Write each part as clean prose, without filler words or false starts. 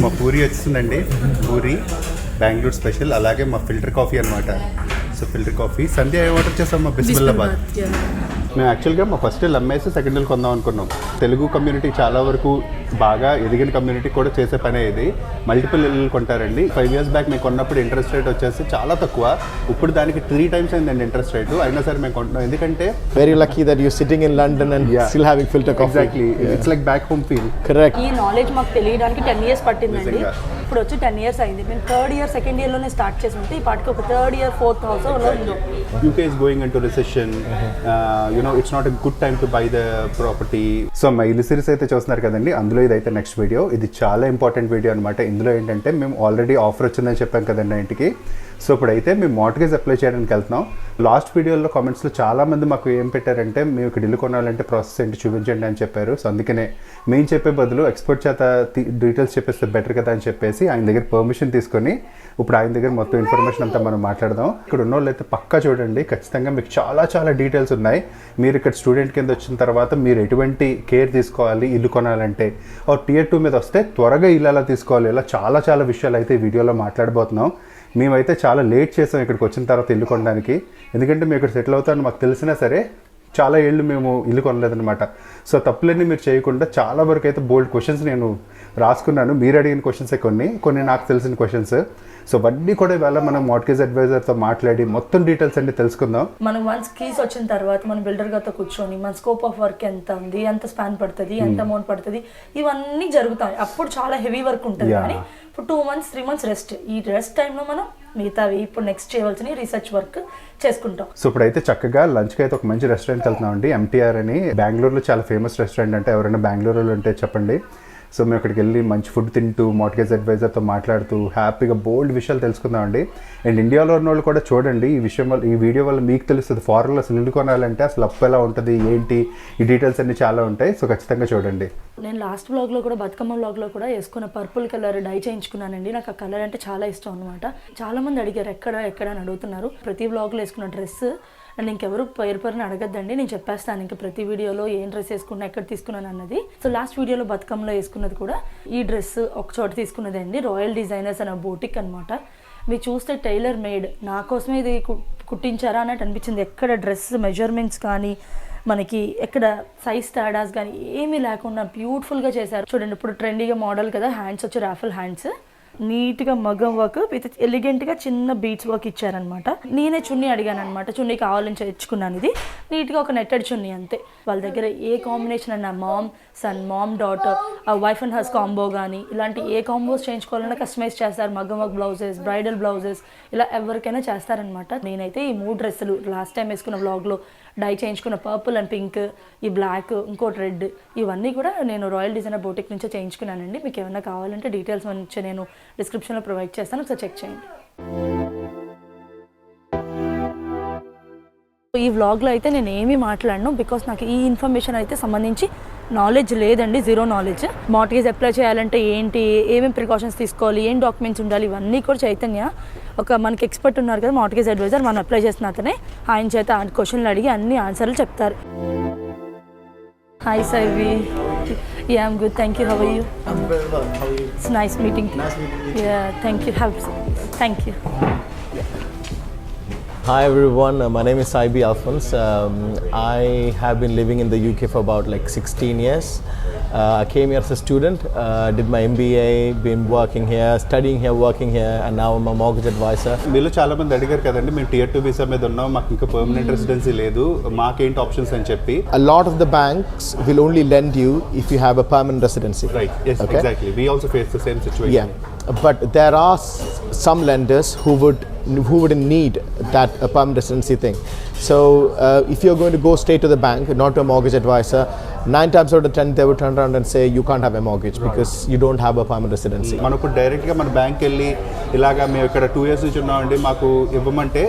మా పూరి వచ్చిందండి, పూరి బెంగళూరు స్పెషల్, అలాగే మా ఫిల్టర్ కాఫీ అనమాట. సో ఫిల్టర్ కాఫీ సంధ్య ఏం ఆర్డర్ చేస్తాం? మా బిస్మిల్లాబాద్. మేము యాక్చువల్గా మా ఫస్ట్ ఇయర్ అమ్మేసి సెకండ్ ఇయర్ కొందాం అనుకున్నాం. తెలుగు కమ్యూనిటీ చాలా వరకు బాగా ఎదిగిన కమ్యూనిటీ కూడా చేసే పనే ఇది. మల్టిపుల్ ఇల్లు కొంటారండి. 5 years బ్యాక్ మేము కొన్నప్పుడు ఇంట్రెస్ట్ రేట్ వచ్చేసి చాలా తక్కువ. ఇప్పుడు దానికి 3 times అయిందండి ఇంట్రెస్ట్ రేటు. అయినా సరే మేము కొంటున్నాం, ఎందుకంటే very lucky that you sitting in London and still having filter coffee. Exactly, it's like back home feel. Correct. ఈ నాలెడ్జ్ మాకు తెలియడానికి 10 years పట్టిందండి. ఇప్పుడు వచ్చి 10 years అయింది. మేము 3rd year, 2nd yearలోనే స్టార్ట్ చేసి ఉంటే ఈ పాటికి ఒక 3rd year, 4th house లో ఉందో. UK is going into recession. It's not a good time to buy the property. So మా ఇల్లు సిరీస్ అయితే చూస్తున్నారు కదండి, అందులో ఇదైతే నెక్స్ట్ వీడియో. ఇది చాలా ఇంపార్టెంట్ వీడియో అనమాట. ఇందులో ఏంటంటే మేము ఆల్రెడీ ఆఫర్ వచ్చిందని చెప్పాం కదండి ఇంటికి. సో ఇప్పుడైతే మేము మార్ట్గేజ్ అప్లై చేయడానికి వెళ్తున్నాం. లాస్ట్ వీడియోలో కామెంట్స్లో చాలామంది మాకు ఏం పెట్టారంటే, మేము ఇక్కడ ఇల్లు కొనాలంటే ప్రాసెస్ ఏంటి చూపించండి అని చెప్పారు. సో అందుకనే మేము చెప్పే బదులు ఎక్స్పర్ట్ చేత డీటెయిల్స్ చెప్పేస్తే బెటర్ కదా అని చెప్పేసి ఆయన దగ్గర పర్మిషన్ తీసుకొని ఇప్పుడు ఆయన దగ్గర మొత్తం ఇన్ఫర్మేషన్ అంతా మనం మాట్లాడదాం. ఇక్కడ ఉన్న వాళ్ళు అయితే పక్కా చూడండి, ఖచ్చితంగా మీకు చాలా చాలా డీటెయిల్స్ ఉన్నాయి. మీరు ఇక్కడ స్టూడెంట్ కింద వచ్చిన తర్వాత మీరు ఎటువంటి కేర్ తీసుకోవాలి ఇల్లు కొనాలంటే, Tier 2 మీద వస్తే త్వరగా ఇల్లు ఎలా తీసుకోవాలి, ఇలా చాలా చాలా విషయాలు అయితే ఈ వీడియోలో మాట్లాడబోతున్నాం. మేమైతే చాలా లేట్ చేసాం ఇక్కడికి వచ్చిన తర్వాత ఇల్లు కొనడానికి, ఎందుకంటే మేము ఇక్కడ సెటిల్ అవుతామని మాకు తెలిసినా సరే చాలా ఏళ్ళు మేము ఇల్లు కొనలేదన్నమాట. సో తప్పులన్నీ మీరు చేయకుండా చాలా వరకు అయితే బోల్డ్ క్వశ్చన్స్ నేను రాసుకున్నాను. మీరు అడిగిన క్వశ్చన్సే కొన్ని నాకు తెలిసిన క్వశ్చన్స్. సో అవన్నీ కూడా ఇవాళ మనం మార్ట్గేజ్ అడ్వైజర్తో మాట్లాడి మొత్తం డీటెయిల్స్ అన్ని తెలుసుకుందాం. మనం వన్స్ కీస్ వచ్చిన తర్వాత మనం బిల్డర్ గారితో కూర్చొని మన స్కోప్ ఆఫ్ వర్క్ ఎంత ఉంది, ఎంత స్పాన్ పడుతుంది, ఎంత అమౌంట్ పడుతుంది, ఇవన్నీ జరుగుతాయి. అప్పుడు చాలా హెవీ వర్క్ ఉంటుంది. కానీ ఇప్పుడు 2 months 3 months రెస్ట్. ఈ రెస్ట్ టైంలో మనం మిగతావి ఇప్పుడు నెక్స్ట్ చేయవలసిన రీసెర్చ్ వర్క్ చేసుకుంటాం. సో ఇప్పుడైతే చక్కగా లంచ్కి అయితే ఒక మంచి రెస్టారెంట్కి వెళ్తున్నాం అండి. MTR అని బెంగళూరులో చాలా ఫేమస్ రెస్టారెంట్. అంటే ఎవరైనా బెంగళూరులో ఉంటే చెప్పండి. సో మేము అక్కడికి వెళ్ళి మంచి ఫుడ్ తింటూ మార్ట్గేజ్ అడ్వైజర్తో మాట్లాడుతూ హ్యాపీగా బోల్డ్ విషయాలు తెలుసుకుందామండి. అండ్ ఇండియాలో ఉన్న వాళ్ళు కూడా చూడండి, ఈ విషయం వల్ల ఈ వీడియో వల్ల మీకు తెలుస్తుంది ఫారెన్లో అసలు ఇల్లు కొనాలంటే అసలు అప్పు ఎలా ఉంటుంది ఏంటి, ఈ డీటెయిల్స్ అన్ని చాలా ఉంటాయి. సో ఖచ్చితంగా చూడండి. నేను లాస్ట్ వ్లాగ్లో కూడా బతుకమ్మ వ్లాగ్లో కూడా వేసుకున్న పర్పుల్ కలర్ డై చేయించుకున్నానండి. నాకు ఆ కలర్ అంటే చాలా ఇష్టం అనమాట. చాలా మంది అడిగారు ఎక్కడ అని అడుగుతున్నారు. ప్రతి వ్లాగ్లో వేసుకున్న డ్రెస్ అండ్ ఇంకెవరు పేరుని అడగద్దండి, నేను చెప్పేస్తాను ఇంకా ప్రతి వీడియోలో ఏం డ్రెస్ వేసుకున్నా, ఎక్కడ తీసుకున్నాను అన్నది. సో లాస్ట్ వీడియోలో బతుకమ్మలో వేసుకున్నది కూడా ఈ డ్రెస్ ఒక చోట తీసుకున్నది అండి. రాయల్ డిజైనర్స్ అనే బోటిక్ అనమాట. మీరు చూస్తే టైలర్ మేడ్, నా కోసమే ఇది కుట్టించారా అన్నట్టు అనిపించింది. ఎక్కడ డ్రెస్ మెజర్మెంట్స్ కానీ మనకి ఎక్కడ సైజ్ తేడాస్ కానీ ఏమీ లేకుండా బ్యూటిఫుల్గా చేశారు. చూడండి, ఇప్పుడు ట్రెండీగా మోడల్ కదా, హ్యాండ్స్ వచ్చి రాఫిల్ హ్యాండ్స్, నీట్గా మగ్గం వర్క్ విత్ ఎలిగెంట్గా చిన్న బీట్స్ వర్క్ ఇచ్చారనమాట. నేనే చున్నీ అడిగాను అనమాట, చున్నీ కావాలని తెచ్చుకున్నాను. ఇది నీట్గా ఒక నెట్టెడ్ చున్నీ అంతే. వాళ్ళ దగ్గర ఏ కాంబినేషన్ అన్న mom son, mom daughter, wife and హస్ కాంబో కానీ ఇలాంటి ఏ కాంబోస్ చేయించుకోవాలన్నా కస్టమైజ్ చేస్తారు. మగ్గం వర్క్ బ్లౌజెస్, బ్రైడల్ బ్లౌజెస్, ఇలా ఎవరికైనా చేస్తారనమాట. నేనైతే ఈ 3 డ్రెస్సులు లాస్ట్ టైం వేసుకున్న వ్లాగ్లో డై చేయించుకున్న పర్పుల్ అండ్ పింక్, ఈ బ్లాక్, ఇంకోటి రెడ్, ఇవన్నీ కూడా నేను రాయల్ డిజైనర్ బోటిక్ నుంచే చేయించుకున్నానండి. మీకు ఏమైనా కావాలంటే డీటెయిల్స్ నుంచి నేను డిస్క్రిప్షన్లో ప్రొవైడ్ చేస్తాను, ఒకసారి చెక్ చేయండి. ఈ వ్లాగ్లో అయితే నేను ఏమీ మాట్లాడను, బికాస్ నాకు ఈ ఇన్ఫర్మేషన్ అయితే సంబంధించి నాలెడ్జ్ లేదండి, జీరో నాలెడ్జ్. మార్ట్గేజ్ అప్లై చేయాలంటే ఏంటి, ఏమేమి ప్రికాషన్స్ తీసుకోవాలి, ఏం డాక్యుమెంట్స్ ఉండాలి, ఇవన్నీ కూడా చైతన్య ఒక మనకి ఎక్స్పర్ట్ ఉన్నారు కదా మార్ట్గేజ్ అడ్వైజర్, మనం అప్లై చేసిన అతనే, ఆయన చేత క్వశ్చన్లు అడిగి అన్ని ఆన్సర్లు చెప్తారు. Hi సైబీ. Yeah, I'm good. Thank you. How are you? I'm very well. How are you? It's nice meeting you. Nice meeting you. Yeah, thank you. Thank you. Hi everyone, my name is Saiby Alphonse. I have been living in the UK for about 16 years. I came here as a student, did my MBA, been working here, studying here, working here, and now I'm a mortgage advisor. మీలో చాలా మంది అడిగారు కదండి, మేము Tier 2 visa మీద ఉన్నాం, మాకు ఇంకా పర్మనెంట్ రెసిడెన్సీ లేదు, మాకేంటి ఆప్షన్స్ అని చెప్పి. A lot of the banks will only lend you if you have a permanent residency. Right, yes, okay? Exactly. We also face the same situation. Yeah, but there are some lenders who wouldn't need that permanent residency thing. So if you're going to go straight to the bank, not to a mortgage advisor, 9 times out of 10 they would turn around and say you can't have a mortgage because you don't have a permanent residency. మనం ఇప్పుడు డైరెక్ట్గా మన బ్యాంక్కి వెళ్ళి ఇలాగా మేము ఇక్కడ 2 years నుంచి ఉన్నామండి మాకు ఇవ్వమంటే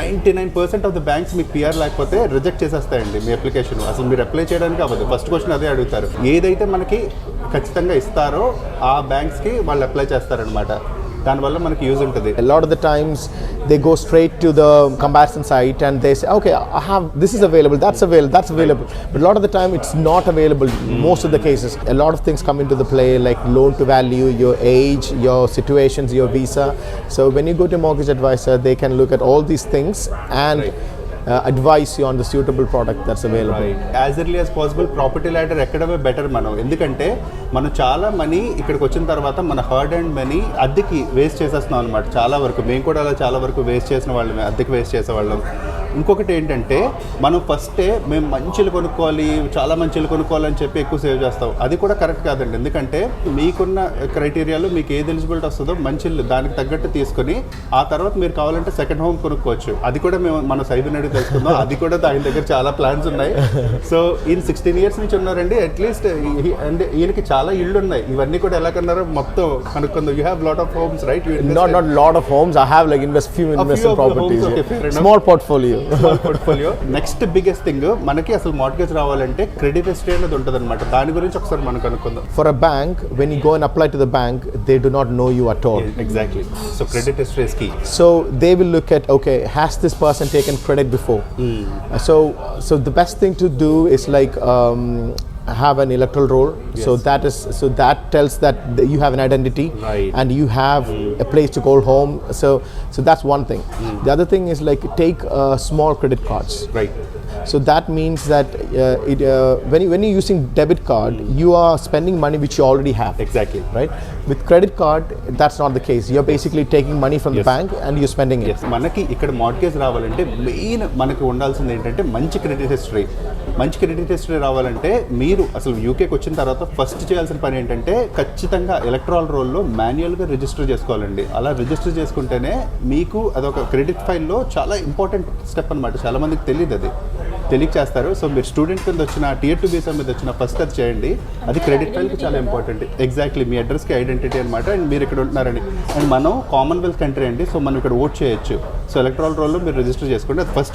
99% ఆఫ్ ద బ్యాంక్స్ మీకు PR లేకపోతే రిజెక్ట్ చేసేస్తాయండి మీ అప్లికేషన్. అసలు మీరు అప్లై చేయడానికి అవ్వదు. ఫస్ట్ క్వశ్చన్ అదే అడుగుతారు. ఏదైతే మనకి ఖచ్చితంగా ఇస్తారో ఆ బ్యాంక్స్కి వాళ్ళు అప్లై చేస్తారనమాట. దానివల్ల మనకి యూజ్ ఉంటుంది. A lot of the times they go straight to the comparison site and they say, okay, I have this is available, that's available. But a lot of the time it's not available. Most of the cases, a lot of things come into the play, like loan to value, your age, your situations, your visa. So when you go to a mortgage advisor, they can look at all these things and advise you on the suitable product that's available. As early as possible property ladder ఎక్కడమే better మనం. ఎందుకంటే మనం చాలా money ఇక్కడికి వచ్చిన తర్వాత మన hard and money అద్దెకి వేస్ట్ చేసేస్తున్నాం అనమాట. చాలా వరకు మేము కూడా అలా చాలా వరకు వేస్ట్ చేసిన వాళ్ళమే, అద్దెకి వేస్ట్ చేసేవాళ్ళం. ఇంకొకటి ఏంటంటే మనం ఫస్టే మేము మంచిలు కొనుక్కోవాలి, చాలా మంచిలు కొనుక్కోవాలని చెప్పి ఎక్కువ సేవ్ చేస్తాం. అది కూడా కరెక్ట్ కాదండి. ఎందుకంటే మీకున్న క్రైటీరియాలో మీకు ఏది ఎలిజిబిలిటీ వస్తుందో మంచిలు దానికి తగ్గట్టు తీసుకొని ఆ తర్వాత మీరు కావాలంటే సెకండ్ హోమ్ కొనుక్కోవచ్చు. అది కూడా మేము మన సైబీని అడిగి తెలుసుకుందాం. అది కూడా ఆయన దగ్గర చాలా ప్లాన్స్ ఉన్నాయి. సో ఈయన 16 years నుంచి ఉన్నారండి. అట్లీస్ట్ అంటే ఈయనకి చాలా ఇళ్ళు ఉన్నాయి. ఇవన్నీ కూడా ఎలా కన్నారో మొత్తం కనుక్కుందాం. You have lot of homes, right? Not lot of homes. I have like few investment properties. Small portfolio. Portfolio. Next biggest thing మనకి అసలు మార్ట్గేజ్ రావాలంటే క్రెడిట్ హిస్టరీ అనేది ఉంటుంది అనమాట. దాని గురించి ఒకసారి మనం కనుక్కుందాం. For a bank, when you go and apply to the bank, they do not know you at all. Exactly. So credit history is key. So they will look at, okay, has this person taken credit before? So the best thing to do is like have an electoral roll. Yes. So that tells that you have an identity, right, and you have a place to call home. So that's one thing. The other thing is like take small credit cards. Right. So that means that when you're using debit card, you are spending money which you already have. Exactly. Right? With credit card, that's not the case. You're basically taking money from the bank and you're spending it. Yes. మనకి ఇక్కడ mortgage రావాలంటే main మనకి ఉండాల్సింది ఏంటంటే మంచి credit history. మంచి credit history రావాలంటే మీరు అసలు యూకేకి వచ్చిన తర్వాత ఫస్ట్ చేయాల్సిన పని ఏంటంటే ఖచ్చితంగా ఎలక్ట్రాల్ రోల్లో మాన్యువల్గా రిజిస్టర్ చేసుకోవాలండి. అలా రిజిస్టర్ చేసుకుంటేనే మీకు అదొక క్రెడిట్ ఫైల్లో చాలా ఇంపార్టెంట్ స్టెప్ అనమాట. చాలా మందికి తెలియదు, అది తెలియచేస్తారు. సో మీరు స్టూడెంట్ కింద వచ్చిన Tier 2 వీసా మీద వచ్చిన ఫస్ట్ అది చేయండి. అది క్రెడిట్ ఫైల్కి చాలా ఇంపార్టెంట్. ఎగ్జాక్ట్లీ మీ అడ్రస్కి ఐడెంటిటీ అనమాట. అండ్ మీరు ఇక్కడ ఉంటున్నారండి, అండ్ మనం కామన్వెల్త్ కంట్రీ అండి. సో మనం ఇక్కడ ఓట్ చేయొచ్చు. సో ఎలక్ట్రాల్ రోల్లో మీరు రిజిస్టర్ చేసుకోండి. అది ఫస్ట్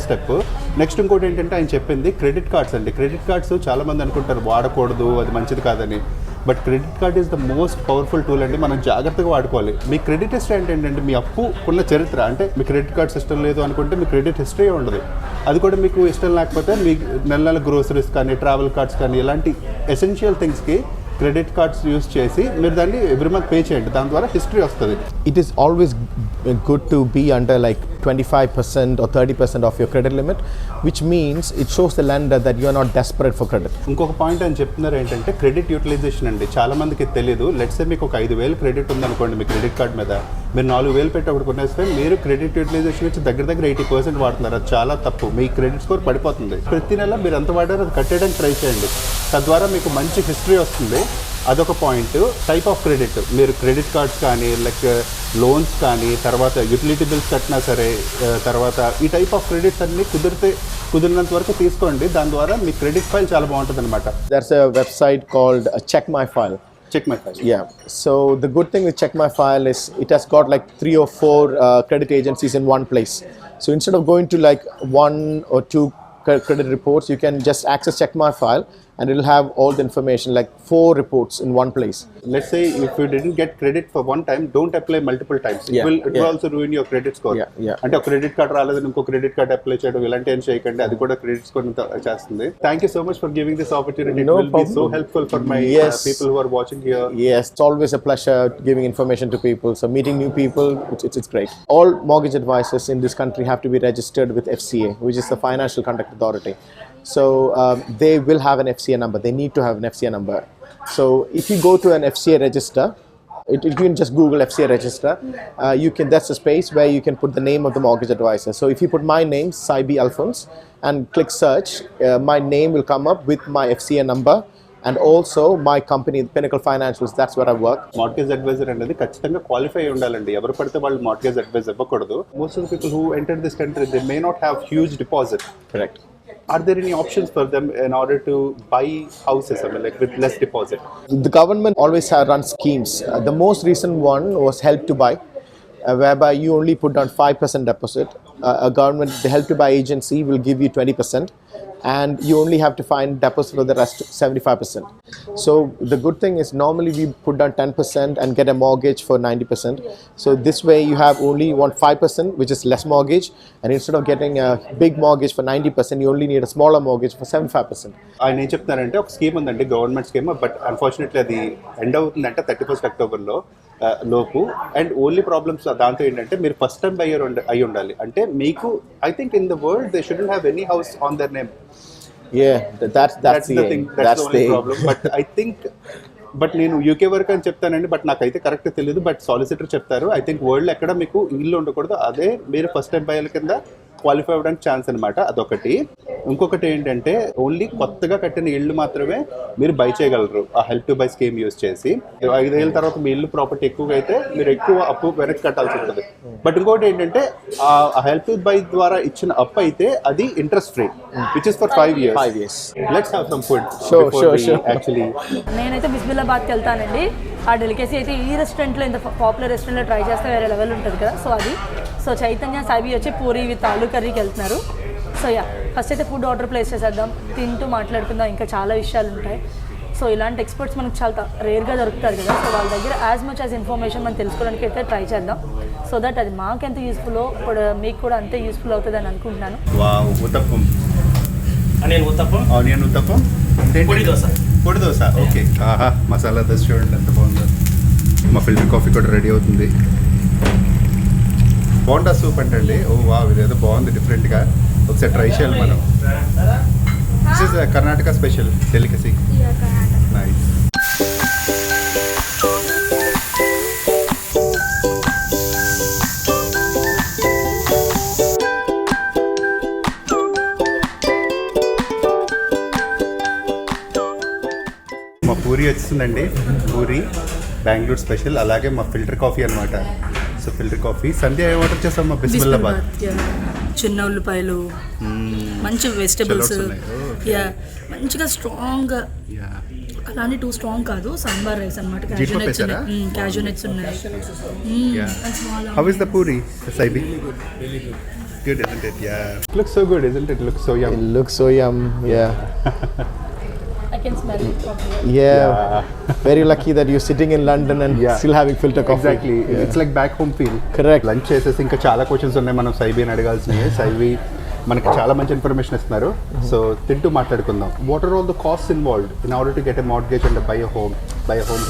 స్టెప్. నెక్స్ట్ ఇంకోటి ఏంటంటే ఆయన చెప్పింది క్రెడిట్ కార్డ్స్ అండి. క్రెడిట్ కార్డ్స్ చాలామంది అనుకుంటారు వాడకూడదు, అది మంచిది కాదని. But credit card is the most powerful tool అండి. మనం జాగ్రత్తగా వాడుకోవాలి. మీ క్రెడిట్ హిస్టరీ అంటే ఏంటంటే మీ అప్పు ఉన్న చరిత్ర. అంటే మీ క్రెడిట్ కార్డ్ సిస్టమ్ లేదు అనుకుంటే మీ క్రెడిట్ హిస్టరీ ఉండదు. అది కూడా మీకు ఇష్టం లేకపోతే మీ నెల గ్రోసరీస్ కానీ, ట్రావెల్ కార్డ్స్ కానీ, ఇలాంటి ఎసెన్షియల్ థింగ్స్కి క్రెడిట్ కార్డ్స్ యూస్ చేసి మీరు దాన్ని ఎవ్రీ మంత్ పే చేయండి. దాని ద్వారా హిస్టరీ వస్తుంది. It is always good to be under like 25% or 30% of your credit limit, which means it shows the lender that you are not desperate for credit. ఇంకొక point అని చెప్తున్నారు ఏంటంటే credit utilisation అండి. చాలా మందికి తెలియదు. లెట్స్ సే మీకు ఒక 5,000 క్రెడిట్ ఉందనుకోండి మీ క్రెడిట్ కార్డ్ మీద, మీరు 4,000 పెట్టి ఒకటి కొనేస్తే మీరు క్రెడిట్ యూటిలైజేషన్ వచ్చి దగ్గర 80% వాడుతున్నారు. అది చాలా తప్పు. మీ క్రెడిట్ స్కోర్ పడిపోతుంది. ప్రతి నెల మీరు ఎంత వాడారో అది కట్టేయడానికి ట్రై చేయండి. తద్వారా మీకు మంచి హిస్టరీ వస్తుంది. అదొక పాయింట్. టైప్ ఆఫ్ క్రెడిట్, మీరు క్రెడిట్ కార్డ్స్ కానీ, లైక్ లోన్స్ కానీ, తర్వాత యూటిలిటీ బిల్స్ కట్టినా సరే, తర్వాత ఈ టైప్ ఆఫ్ క్రెడిట్స్ అన్ని కుదిరినంత వరకు తీసుకోండి. దాని ద్వారా మీ క్రెడిట్ ఫైల్ చాలా బాగుంటుంది అనమాట. There's a website called Check My File. Check My File. Yeah. So the good thing with Check My File is it has got like 3 or 4 credit agencies in one place. So instead of going to like 1 or 2 credit reports, you can just access Check My File and it will have all the information, like 4 reports in one place. Let's say if you didn't get credit for one time, don't apply multiple times. It will also ruin your credit score. అంటే ఒక credit card రాలేదని ఇంకో credit card apply చేయడం ఇలాంటి ఏం చేయకండి. అది కూడా క్రెడిట్ స్కోర్ చేస్తుంది. Thank you so much for giving this opportunity. It will be so helpful for my people who are watching here. Yes, it's always a pleasure giving information to people. So meeting new people, it's great. All mortgage advisors in this country have to be registered with FCA, which is the Financial Conduct Authority. So they will have an FCA number. They need to have an FCA number. So if you go to an FCA register, you can just Google FCA register. That's a space where you can put the name of the mortgage advisor. So if you put my name, Saiby Alphonse, and click search, my name will come up with my FCA number. And also my company, Pinnacle Financials, that's where I work. Mortgage adviser అనేది ఖచ్చితంగా qualify ఉండాలండి. ఎవరు పడితే వాళ్ళు mortgage advice ఇవ్వకూడదు. Most of the people who enter this country, they may not have huge deposit. Correct. Are there any options for them in order to buy houses, I mean, like with less deposit? The government always runs schemes. The most recent one was Help to Buy, whereby you only put down 5% deposit. The Help to Buy agency will give you 20%. and you only have to find deposit for the rest 75%. So the good thing is normally we put down 10% and get a mortgage for 90%. So this way you have only want 5%, which is less mortgage, and instead of getting a big mortgage for 90%, you only need a smaller mortgage for 75%. ఆయన ఏం చెప్తారంటే ఒక scheme ఉందండి, government scheme, but unfortunately అది end అవుతుందంటే 31st అక్టోబర్లో లోపు. And only problems దాంతో ఏంటంటే మీరు ఫస్ట్ టైం బయ్యర్ అయి ఉండాలి. అంటే మీకు I think in the world they shouldn't have any house on their name. Yeah, that's the thing. that's That's the only the problem. But I think, but నేను UK వరకు అని చెప్తానండి, but నాకైతే correct తెలియదు. బట్ సాలిసిటర్ చెప్తారు I think world ఎక్కడ మీకు ఇల్లు ఉండకూడదు, అదే మీరు ఫస్ట్ టైం బయ్యర్ కింద క్వాలిఫై అవ్వడానికి ఛాన్స్ అనమాట. అదొకటి. ఇంకొకటి ఏంటంటే ఓన్లీ కొత్తగా కట్టిన ఇళ్ళు మాత్రమే మీరు బై చేయగలరు ఆ help to buy scheme use చేసి. 5 ఏళ్ళ తర్వాత మీ ఇల్లు ప్రాపర్టీ ఎక్కువగా అయితే మీరు ఎక్కువ అప్పు వెనక్కి కట్టాల్సి ఉంటుంది. బట్ ఇంకోటి ఏంటంటే ఆ హెల్ప్ టు బై ద్వారా ఇచ్చిన అప్పు అయితే అది interest free, which is for 5 years. 5 years. Let's have some food. Sure. Actually నేనైతే బిస్మిల్లాబాద్కి వెళ్తానండి. ఆ డెలికేసీ అయితే ఈ రెస్టారెంట్లో, ఇంత పాపులర్ రెస్టారెంట్లో ట్రై చేస్తే వేరే లెవెల్ ఉంటుంది కదా. సో అది చైతన్య సైబీ వచ్చి పూరి విత్ ఆలూ కర్రీకి వెళ్తున్నారు. సో ఫస్ట్ అయితే ఫుడ్ ఆర్డర్ ప్లేస్ చేసేద్దాం, తింటూ మాట్లాడుకుందాం, ఇంకా చాలా విషయాలు ఉంటాయి. సో ఇలాంటి ఎక్స్పర్ట్స్ మనకు చాలా రేర్గా దొరుకుతారు కదా. సో వాళ్ళ దగ్గర యాజ్ మచ్ యాజ్ ఇన్ఫర్మేషన్ మనం తెలుసుకోవడానికి అయితే ట్రై చేద్దాం. సో దట్ అది మాకెంత యూస్ఫుల్లో ఇప్పుడు మీకు కూడా అంతే యూస్ఫుల్ అవుతుంది అని అనుకుంటున్నాను. వావ్, ఉత్తప్పం, ఆనియన్ ఉత్తప్పం, పొడి దోశ. ఓకే, ఆహా, మసాలా దోశ చూడండి ఎంత బాగుందో. మా ఫిల్టర్ కాఫీ కూడా రెడీ అవుతుంది. బోండా సూప్ అంటండి. ఓ వావ్, ఇదేదో బాగుంది డిఫరెంట్గా, ఒకసారి ట్రై చేయాలి మనం. This is Karnataka special delicacy. Nice. మా పూరి వచ్చిందండి, పూరి బెంగళూరు స్పెషల్. అలాగే మా ఫిల్టర్ కాఫీ అనమాట. So filter coffee. సంధ్య ఏం ఆర్డర్ చేస్తాం? మా బిస్మిల్లాబాద్. చిన్న ఉల్లిపాయలు, మంచి వెజిటబుల్స్, మంచిగా స్ట్రాంగ్, అలానే టూ స్ట్రాంగ్ కాదు, సాంబార్ రైస్ అనమాట. క్యాజూ నట్స్ ఉన్నాయి. How is the puri, Saiby? Good, isn't it? Yeah. Looks so good, isn't it? Looks so yum. It looks so yum. Yeah. I can smell it from here. Yeah. Very lucky that you're sitting in London and still having filter coffee. Exactly. It's like back home feel. Correct. Lunch చేసేసి ఇంకా చాలా questions ఉన్నాయి మనం సైబీని అడగాల్సినవి. సైబీ మనకి చాలా మంచి information ఇస్తున్నారు. So తింటూ మాట్లాడుకుందాం. What are all the costs involved in order to get a mortgage and buy a home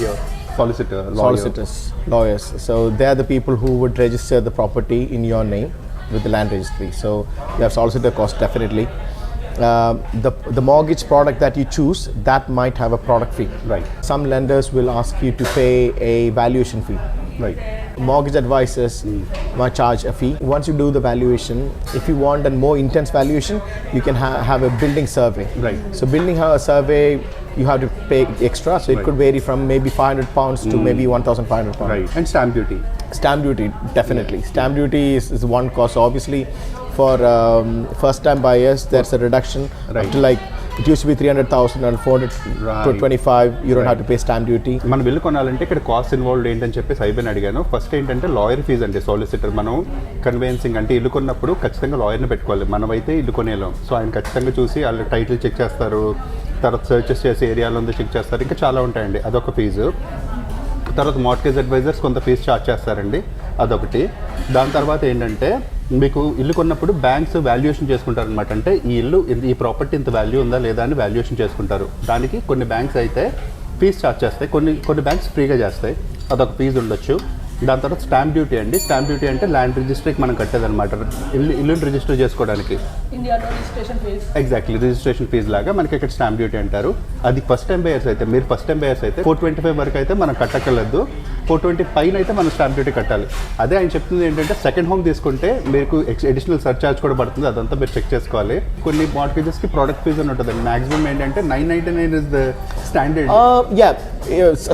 here? Solicitors, lawyers. So they are the people who would register the property in your name with the land registry. So you have solicitor cost definitely. The mortgage product that you choose, that might have a product fee. Right. Some lenders will ask you to pay a valuation fee. Right. Mortgage advisors might charge a fee. Once you do the valuation, if you want a more intense valuation, you can have a building survey. Right. So building a survey, you have to pay extra. So it could vary from maybe £500 to maybe £1,500. Right. And stamp duty. Stamp duty, definitely. Stamp duty is one cost. Obviously, for first-time buyers, there's a reduction up to like it used to be 300,000 and 400 to 25. You don't have to pay stamp duty. మనం bill కొనాలంటే ఇక్కడ cost involved ఏంటని చెప్పి సైబీని అడిగాను. First ఏంటంటే lawyer fees అండి, solicitor. మనం కన్వేయన్సింగ్ అంటే ఇల్లు కొన్నప్పుడు ఖచ్చితంగా లాయర్ని పెట్టుకోవాలి. మనమైతే ఇల్లు కొనేలాం. సో ఆయన ఖచ్చితంగా చూసి వాళ్ళు టైటిల్ చెక్ చేస్తారు, తర్వాత సర్చెస్ చేసి ఏరియాలో ఉందో చెక్ చేస్తారు, ఇంకా చాలా ఉంటాయండి. అదొక ఫీజు. తర్వాత మార్ట్గేజ్ అడ్వైజర్స్ కొంత ఫీజు ఛార్జ్ చేస్తారండి, అదొకటి. దాని తర్వాత ఏంటంటే మీకు ఇల్లు కొన్నప్పుడు బ్యాంక్స్ వాల్యుయేషన్ చేసుకుంటారు అనమాట. అంటే ఈ ప్రాపర్టీ ఇంత వాల్యూ ఉందా లేదా అని వాల్యుయేషన్ చేసుకుంటారు. దానికి కొన్ని బ్యాంక్స్ అయితే ఫీజు ఛార్జ్ చేస్తాయి, కొన్ని బ్యాంక్స్ ఫ్రీగా చేస్తాయి, అదొక ఫీజు ఉండొచ్చు. దాని తర్వాత స్టాంప్ డ్యూటీ అండి. స్టాంప్ డ్యూటీ అంటే ల్యాండ్ రిజిస్ట్రీకి మనం కట్టేదన్నమాట, ఇల్లుని రిజిస్టర్ చేసుకోవడానికి. ఎగ్జాక్ట్లీ, రిజిస్ట్రేషన్ ఫీజు లాగా మనకి ఇక్కడ స్టాంప్ డ్యూటీ అంటారు. అది ఫస్ట్ టైం బయర్స్ అయితే, మీరు ఫస్ట్ టైం బయర్స్ అయితే 425 వరకు అయితే మనం కట్టక్కర్లేదు, 420 పైన అయితే మనం స్టాంప్ డ్యూటీ కట్టాలి. అదే ఆయన చెప్తుంది ఏంటంటే సెకండ్ హోమ్ తీసుకుంటే మీకు అడిషనల్ సర్చార్జ్ కూడా పడుతుంది, అదంతా మీరు చెక్ చేసుకోవాలి. కొన్ని మార్ట్గేజెస్కి ప్రోడక్ట్ ఫీజు అని ఉంటుంది. మాక్సిమం ఏంటంటే 999 is the standard.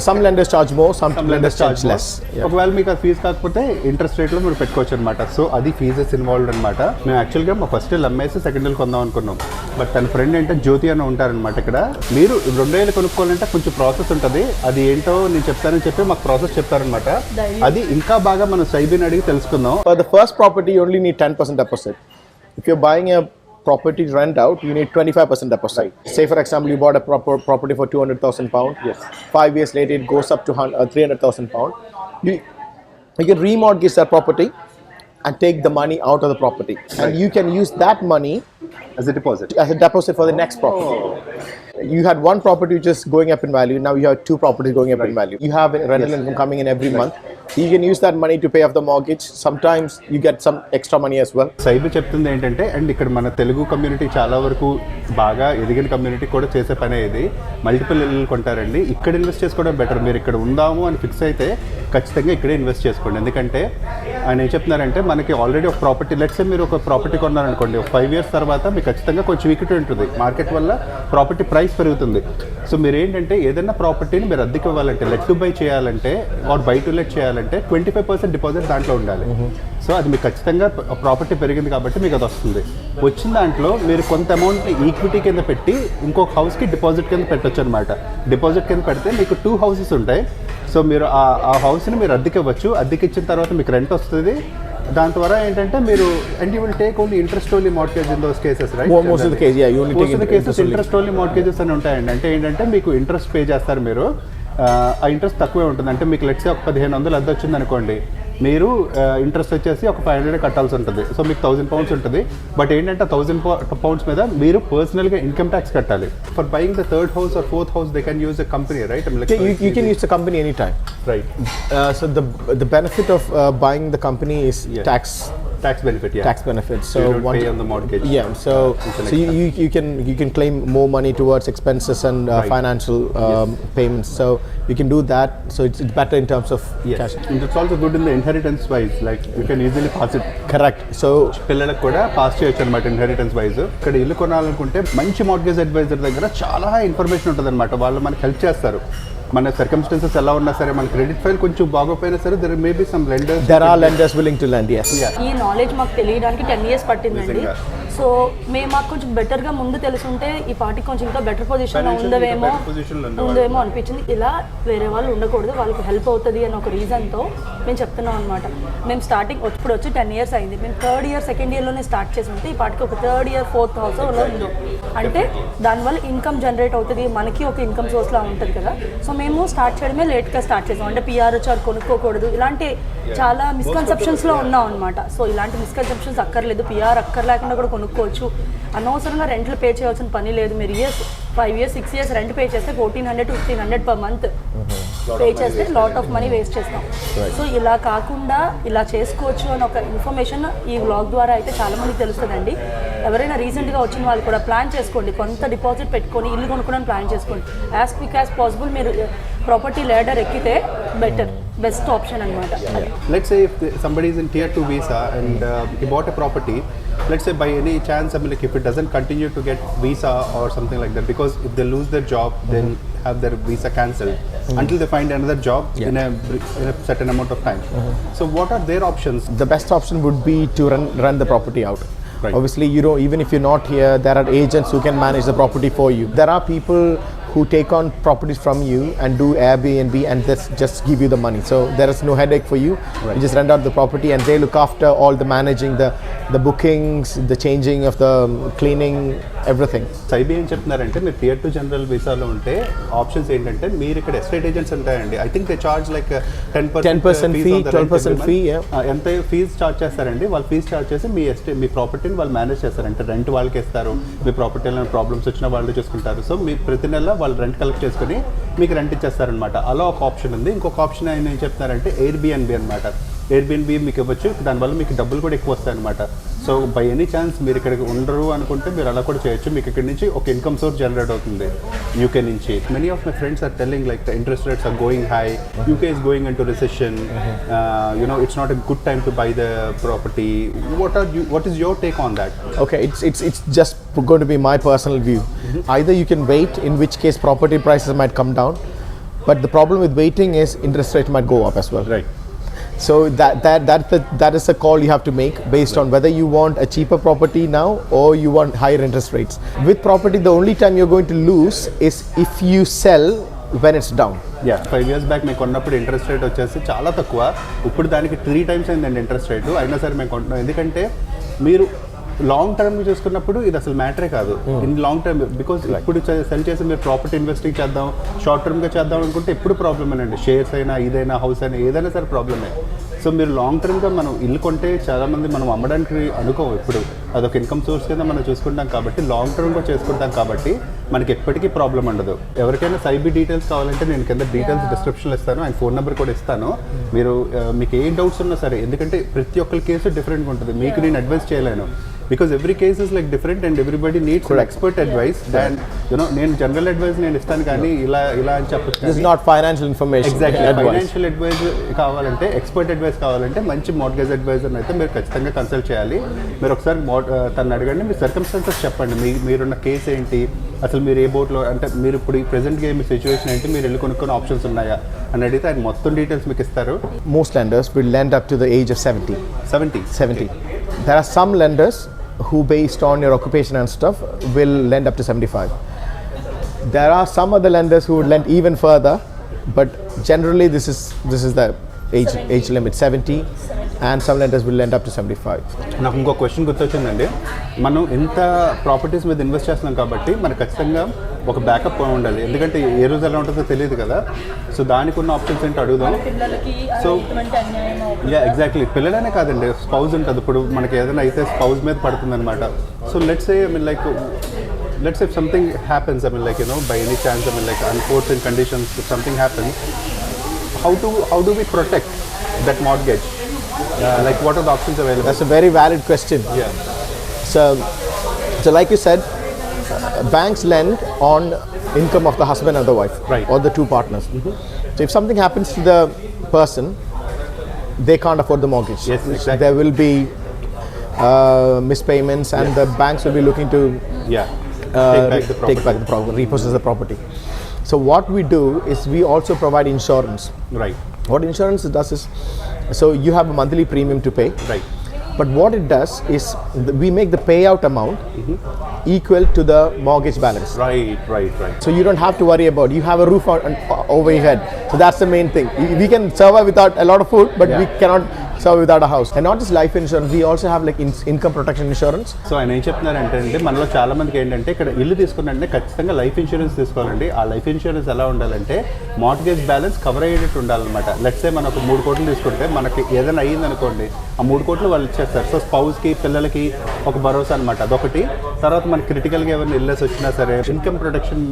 Some lenders charge more, some lenders charge less. ఒకవేళ మీకు ఆ ఫీజు కాకపోతే ఇంట్రెస్ట్ రేట్లో మీరు పెట్టుకోవచ్చు అనమాట. సో అది ఫీజెస్ ఇన్వాల్వ్డ్ అనమాట. మేము యాక్చువల్గా మా ఫస్ట్ ఇయర్ అమ్మేసి సెకండ్ ఇయర్ కొందాం అనుకున్నాం. బట్ తన ఫ్రెండ్ అంటే జ్యోతి అని ఉంటారనమాట ఇక్కడ. మీరు 2 ఏళ్ళు కొనుక్కోవాలంటే కొంచెం ప్రాసెస్ ఉంటుంది, అది ఏంటో నేను చెప్తానని చెప్పి మాకు ప్రాసెస్ చెప్తారనమాట. అది ఇంకా బాగా మనం సైబీని అడిగి తెలుసుకుందాం. For the first property, you only need 10% deposit. If you're buying a property to rent out, you need 25% deposit. Right. Say for example, you bought a property for 200,000 pound. Yes. 5 years later, it goes up to 300,000 pound. You can remortgage that property and take the money out of the property, and Right. you can use that money as a deposit. as a deposit for the next property. You had one property which is going up in value. Now you have two properties going up in value. You have a rental income coming in every month. You can use that money to pay off the mortgage. Sometimes you get some extra money as well. సైబీ చెప్తుంది ఏంటంటే, and ఇక్కడ మన Telugu community చాలా వరకు బాగా ఎదిగిన community కూడా చేసే పనే ఇది. మల్టిపుల్ ఇల్లు కొంటారండి. ఇక్కడ ఇన్వెస్ట్ చేసుకోవడం బెటర్. మీరు ఇక్కడ ఉందాము అని ఫిక్స్ అయితే ఖచ్చితంగా ఇక్కడే ఇన్వెస్ట్ చేసుకోండి. ఎందుకంటే ఆయన ఏం చెప్తున్నారంటే, మనకి ఆల్రెడీ ఒక ప్రాపర్టీ, లెట్స్ మీరు ఒక ప్రాపర్టీ కొన్నారనుకోండి, ఒక 5 years తర్వాత మీకు ఖచ్చితంగా కొంచెం ఈక్విటీ ఉంటుంది. మార్కెట్ వల్ల ప్రాపర్టీ ప్రైస్ పెరుగుతుంది. సో మీరు ఏంటంటే ఏదైనా ప్రాపర్టీని మీరు అద్దెకి ఇవ్వాలంటే, లెట్ టు బై చేయాలంటే ఆర్ బై టు లెట్ చేయాలంటే 25% డిపాజిట్ దాంట్లో ఉండాలి. సో అది మీకు ఖచ్చితంగా ప్రాపర్టీ పెరిగింది కాబట్టి మీకు అది వస్తుంది. వచ్చిన దాంట్లో మీరు కొంత అమౌంట్ని ఈక్విటీ కింద పెట్టి ఇంకొక హౌస్కి డిపాజిట్ కింద పెట్టొచ్చు అనమాట. డిపాజిట్ కింద పెడితే మీకు 2 houses ఉంటాయి. సో మీరు ఆ హౌస్ని మీరు అద్దెకి ఇవ్వచ్చు. అద్దెకి ఇచ్చిన తర్వాత మీకు రెంట్ వస్తుంది. దాని ద్వారా ఏంటంటే మీరు, and you will take only interest only mortgage in those cases, right? Most of the case, yeah, you only take cases interest only mortgages అని ఉంటాయండి. అంటే ఏంటంటే మీకు ఇంట్రెస్ట్ పే చేస్తారు మీరు. ఆ ఇంట్రెస్ట్ తక్కువే ఉంటుంది. అంటే మీకు లెట్స్ ఒక 1500 అద్దె వచ్చింది అనుకోండి, మీరు ఇంట్రెస్ట్ వచ్చేసి ఒక 500 కట్టాల్సి ఉంటుంది. సో మీకు 1000 pounds ఉంటుంది. బట్ ఏంటంటే 1000 pounds మీద మీరు పర్సనల్గా ఇన్కమ్ ట్యాక్స్ కట్టాలి. For buying the 3rd house or 4th house, they can use a company, right? You can use the company anytime. Right. So the benefit of buying the company is Yes. tax benefit, yeah. tax benefit. So you don't pay on the mortgage. Yeah. So you can claim more money towards expenses and Right. financial payments. So you can do that. So it's better in terms of cash. And it's also good in the inheritance wise, like you can easily pass it. Correct. So పిల్లలకు కూడా pass చేయొచ్చు అనమాట inheritance wise. ఇక్కడ ఇల్లు కొనాలనుకుంటే మంచి mortgage advisor దగ్గర చాలా information ఉంటుంది అనమాట. వాళ్ళు మనకి హెల్ప్ చేస్తారు. మన సర్కమ్స్టెన్సెస్ ఎలా ఉన్నా సరే, మన క్రెడిట్ ఫైల్ కొంచెం బాగోపోయినా సరే, there are lenders willing to lend. Yes. ఈ నాలెడ్జ్ మాకు తెలియడానికి 10 years పట్టిందండి. నిజంగా. సో మాకు కొంచెం బెటర్గా ముందు తెలుసుంటే ఈ పార్టీకి కొంచెం ఇంకా బెటర్ పొజిషన్లో ఉందేమో అనిపించింది. ఇలా వేరే వాళ్ళు ఉండకూడదు, వాళ్ళకి హెల్ప్ అవుతుంది అని ఒక రీజన్తో మేము చెప్తున్నాం అనమాట. మేము స్టార్టింగ్ ఇప్పుడు వచ్చి 10 years అయింది. మేము 3rd year 2nd yearలోనే స్టార్ట్ చేసి ఉంటే ఈ పార్టీకి ఒక 3rd year 4th house ఉందో, అంటే దానివల్ల ఇన్కమ్ జనరేట్ అవుతుంది, మనకి ఒక ఇన్కమ్ సోర్స్లా ఉంటుంది కదా. సో మేము స్టార్ట్ చేయడమే లేట్గా స్టార్ట్ చేసాం. అంటే పిఆర్ వచ్చి కొనుక్కోకూడదు, ఇలాంటి చాలా మిస్కన్సెప్షన్స్లో ఉన్నాం అనమాట. సో ఇలాంటి మిస్కన్సెప్షన్స్ అక్కర్లేదు, పిఆర్ అక్కర్లేకుండా కూడా కొనుక్కోవచ్చు. అనవసరంగా రెంట్లు పే చేయాల్సిన పని లేదు. మీరు 5 years 6 years రెంట్ పే చేస్తే 1400 to 1500 per month పే చేస్తే లాట్ ఆఫ్ మనీ వేస్ట్ చేస్తాం. సో ఇలా కాకుండా ఇలా చేసుకోవచ్చు అని ఒక ఇన్ఫర్మేషన్ ఈ వ్లాగ్ ద్వారా అయితే చాలా మందికి తెలుస్తుందండి. ఎవరైనా రీసెంట్గా వచ్చిన వాళ్ళు కూడా ప్లాన్ చేసుకోండి, కొంత డిపాజిట్ పెట్టుకొని ఇల్లు కొనుక్కోవడానికి ప్లాన్ చేసుకోండి. యాజ్ క్విక్ యాజ్ పాసిబుల్ మీరు ప్రాపర్టీ లేడర్ ఎక్కితే బెస్ట్ ఆప్షన్ అనమాట. Let's say if somebody is in tier 2 visa and he bought a property, let's say by any chance, I mean, like if it doesn't continue to get visa or something like that, because if they lose their job, they'll have their visa cancelled until they find another job in a certain amount of time. So what are their options? The best option would be to rent the property out. Right. Obviously, even if you're not here, there are agents who can manage the property for you. There are people who take on properties from you and do Airbnb and just give you the money. So there is no headache for you. Right. You just rent out the property and they look after all the managing, the bookings, the changing of the cleaning, everything. సైబీ ఏం చెప్తున్నారంటే, మీరు tier 2 general వీసాలో ఉంటే options ఏంటంటే, మీరు ఇక్కడ estate agents ఉంటాయండి. I think they charge like 10% fee, 12% fee. ఎంత fee charge చేస్తారండి? వాళ్ళు ఫీజు చార్జ్ చేసి మీ ప్రాపర్టీని వాళ్ళు మేనేజ్ చేస్తారంటే, రెంట్ వాళ్ళకి ఇస్తారు. మీ ప్రాపర్టీలో ప్రాబ్లమ్స్ వచ్చినా వాళ్ళు చూసుకుంటారు. సో మీ ప్రతి నెల వాళ్ళు రెంట్ కలెక్ట్ చేసుకుని మీకు రెంట్ ఇచ్చేస్తారనమాట. అలా ఒక ఆప్షన్ ఉంది. ఇంకొక ఆప్షన్ ఆయన ఏం చెప్తున్నారంటే ఎయిర్బిఎన్బి అనమాట. ఎయిర్బిఎన్బి మీకు ఇవ్వచ్చు, దానివల్ల మీకు డబ్బులు కూడా ఎక్కువ వస్తాయి అనమాట. సో బై ఎనీ ఛాన్స్ మీరు ఇక్కడ ఉండరు అనుకుంటే మీరు అలా కూడా చేయొచ్చు. మీకు ఇక్కడ నుంచి ఒక ఇన్కమ్ సోర్స్ జనరేట్ అవుతుంది యూకే నుంచి. Many of my friends are telling like the interest rates are going high, UK is going into recession, it's not a good time to buy the property. What is your take on that? Okay, it's just going to be my personal view. Either you can wait, in which case property prices might come down, but the problem with waiting is interest rate might go up as well. Right. So that is a call you have to make based on whether you want a cheaper property now or you want higher interest rates. With property, the only time you're going to lose is if you sell when it's down. 5 years back మేము కొన్నప్పుడు interest rate వచ్చేసి చాలా తక్కువ. ఇప్పుడు దానికి 3 times అయిందండి interest rate. అయినా సరే మేము కొంటున్నాం. ఎందుకంటే మీరు లాంగ్ టర్మ్ చూసుకున్నప్పుడు ఇది అసలు మ్యాటరే కాదు. ఇన్ లాంగ్ టర్మ్ బికాజ్ ఇప్పుడు సెల్ చేసి మీరు ప్రాపర్టీ ఇన్వెస్టింగ్ చేద్దాం, షార్ట్ టర్మ్గా చేద్దాం అనుకుంటే ఎప్పుడు ప్రాబ్లమేనండి. షేర్స్ అయినా ఇదైనా హౌస్ అయినా ఏదైనా సరే ప్రాబ్లమే. సో మీరు లాంగ్ టర్మ్గా మనం ఇల్లు కొంటే చాలామంది మనం అమ్మడానికి అనుకోవు, ఇప్పుడు అదొక ఇన్కమ్ సోర్స్ కింద మనం చూసుకుంటాం కాబట్టి లాంగ్ టర్మ్గా చేసుకుంటాం కాబట్టి మనకి ఎప్పటికీ ప్రాబ్లం ఉండదు. ఎవరికైనా సైబీ డీటెయిల్స్ కావాలంటే నేను కింద డీటెయిల్స్ డిస్క్రిప్షన్లో ఇస్తాను, ఆయన ఫోన్ నెంబర్ కూడా ఇస్తాను. మీరు మీకు ఏ డౌట్స్ ఉన్నా సరే, ఎందుకంటే ప్రతి ఒక్కరి కేసు డిఫరెంట్గా ఉంటుంది, మీకు నేను అడ్వైస్ చేయలేను. Because every case is like different and everybody needs expert advice. And నేను జనరల్ అడ్వైస్ నేను ఇస్తాను కానీ ఇలా అని చెప్పచ్చు. This is not financial information. Exactly. Financial advice కావాలంటే, ఎక్స్పర్ట్ అడ్వైస్ కావాలంటే మంచి మార్ట్గేజ్ అడ్వైజర్ అయితే మీరు ఖచ్చితంగా కన్సల్ట్ చేయాలి. మీరు ఒకసారి తను అడగండి, మీ సర్కమ్స్టాన్సెస్ చెప్పండి, మీరున్న కేసు ఏంటి, అసలు మీరు ఏ బోట్లో అంటే మీరు ఇప్పుడు ఈ ప్రెసెంట్గా మీ సిచ్యువేషన్ ఏంటి, మీరు వెళ్ళి కొనుక్కునే ఆప్షన్స్ ఉన్నాయా అని అడిగితే ఆయన మొత్తం డీటెయిల్స్ మీకు ఇస్తారు. Most lenders will lend up to the age of 70. 70. There are some lenders who, based on your occupation and stuff, will lend up to 75. There are some other lenders who would lend even further, but generally this is the age limit 70, and some lenders will lend up to 75. నాకు ఇంకో question గుర్తొచ్చిందండి. మనం ఇంత properties మీద invest చేస్తున్నాం కాబట్టి మనకు ఖచ్చితంగా ఒక బ్యాకప్ ఉండాలి, ఎందుకంటే ఏ రోజు ఎలా ఉంటుందో తెలియదు కదా. సో దానికి ఉన్న ఆప్షన్స్ ఏంటో అడుగుదాం. సో ఎగ్జాక్ట్లీ, పిల్లలనే కాదండి, స్పౌజ్ ఉంటుంది. ఇప్పుడు మనకి ఏదైనా అయితే స్పౌజ్ మీద పడుతుంది అనమాట. So let's say let's say if something happens, by any chance, unforeseen conditions, if something happens, how do we protect that mortgage? What are the options available? That's a very valid question. Yeah. So like you said, banks lend on income of the husband and the wife, right, or the two partners. So if something happens to the person, they can't afford the mortgage. Yes, exactly. There will be mispayments, and the banks will be looking to take back the property, repossess the property. So what we do is we also provide insurance. Right. What insurance does is, so you have a monthly premium to pay. Right. But what it does is we make the payout amount equal to the mortgage balance. Right. So you don't have to worry about, you have a roof over your head. So that's the main thing. We can survive without a lot of food, but we cannot survive without a house. And not just life insurance, we also have income protection insurance. So ఆయన ఏం చెప్తున్నారంటే అండి, మనలో చాలా మందికి ఏంటంటే ఇక్కడ ఇల్లు తీసుకున్నారంటే ఖచ్చితంగా లైఫ్ ఇన్సూరెన్స్ తీసుకోవాలండి. ఆ లైఫ్ ఇన్సూరెన్స్ ఎలా ఉండాలంటే మార్ట్గేజ్ బ్యాలెన్స్ కవర్ అయ్యేటట్టు ఉండాలన్నమాట. లెట్స్ సే మనం ఒక 3 కోట్లు తీసుకుంటే మనకి ఏదైనా అయ్యింది అనుకోండి, ఆ 3 కోట్లు వాళ్ళు ఇచ్చేస్తారు. సో స్పౌస్కి, పిల్లలకి ఒక భరోసా అనమాట, అదొకటి. తర్వాత మనకి క్రిటికల్గా ఎవరైనా ఇల్నెస్ వచ్చినా సరే ఇన్కమ్ ప్రొటెక్షన్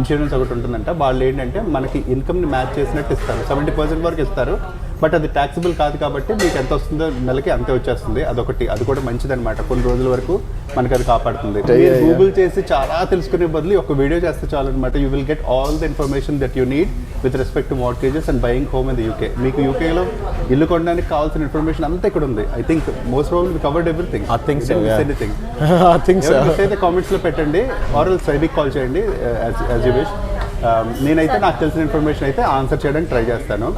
ఇన్సూరెన్స్ ఒకటి ఉంటుందంట. వాళ్ళు ఏంటంటే మనకి ఇన్కమ్ని మ్యాచ్ చేసినట్టు ఇస్తారు, 70% వరకు ఇస్తారు. బట్ అది ట్యాక్సిబుల్ కాదు కాబట్టి మీకు ఎంత వస్తుందో నెలకి అంతే వచ్చేస్తుంది. అదొకటి, అది కూడా మంచిదన్నమాట. కొన్ని రోజుల వరకు మనకి అది కాపాడుతుంది. గూగుల్ చేసి చాలా తెలుసుకునే బదులు ఒక వీడియో చేస్తే చాలు అనమాట. You will get all the information that you need with respect to mortgages and buying home in the UK. మీకు యూకేలో ఇల్లు కొనడానికి కావాల్సిన ఇన్ఫర్మేషన్ అంతా ఇక్కడ ఉంది. I think most probably we covered everything. I think so. Anything. I think so. అయితే కామెంట్స్లో పెట్టండి, ఆర్ సైబీకి కాల్ చేయండి, యాజ్ యూ విష్. నేనైతే నాకు తెలిసిన ఇన్ఫర్మేషన్ అయితే ఆన్సర్ చేయడానికి ట్రై చేస్తాను.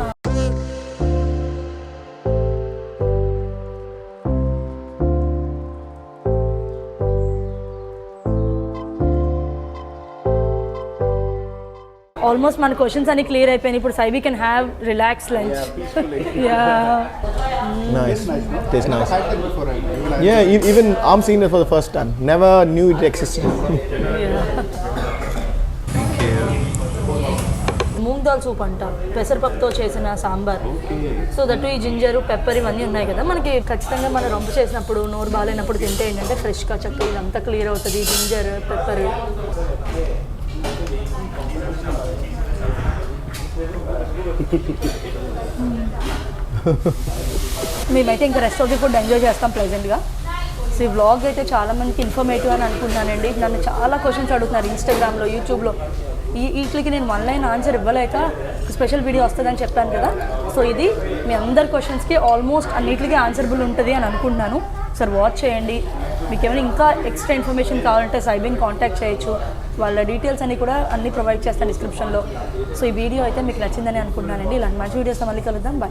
ఆల్మోస్ట్ మన క్వశ్చన్స్ అన్ని క్లియర్ అయిపోయినాయి. ఇప్పుడు Saibi can have relax lunch. Nice. Tastes nice. Yeah, even I'm seeing it for the first time. Never knew it existed. Moong dal soup అంట, పెసరపప్పుతో చేసిన సాంబార్. సో దట్టు ఈ జింజరు, పెప్పర్ ఇవన్నీ ఉన్నాయి కదా, మనకి ఖచ్చితంగా మనం రొంపు చేసినప్పుడు, నోరు బాగాలేనప్పుడు తింటే ఏంటంటే ఫ్రెష్గా చక్కగా ఇదంతా క్లియర్ అవుతుంది. Ginger, pepper. మేమైతే ఇంకా rest of the food enjoy చేస్తాం ప్లెజెంట్గా. సో ఈ వ్లాగ్ అయితే చాలా మందికి ఇన్ఫర్మేటివ్ అని అనుకున్నానండి. నన్ను చాలా క్వశ్చన్స్ అడుగుతున్నారు ఇన్స్టాగ్రామ్లో, యూట్యూబ్లో. వీటికి నేను 1 లైన్ ఆన్సర్ ఇవ్వలేక స్పెషల్ వీడియో వస్తుందని చెప్పాను కదా. సో ఇది మీ అందరి క్వశ్చన్స్కి ఆల్మోస్ట్ అన్నిటికీ ఆన్సర్బుల్ ఉంటుంది అని అనుకుంటున్నాను. సార్ వాచ్ చేయండి. మీకు ఏమైనా ఇంకా ఎక్స్ట్రా ఇన్ఫర్మేషన్ కావాలంటే సైబీని కాంటాక్ట్ చేయొచ్చు. వాళ్ళ డీటెయిల్స్ అన్ని కూడా అన్నీ ప్రొవైడ్ చేస్తాను డిస్క్రిప్షన్లో. సో ఈ వీడియో అయితే మీకు నచ్చిందని అనుకుంటున్నానండి. ఇలాంటి మంచి వీడియోస్తో మళ్ళీ కలుద్దాం. బాయ్.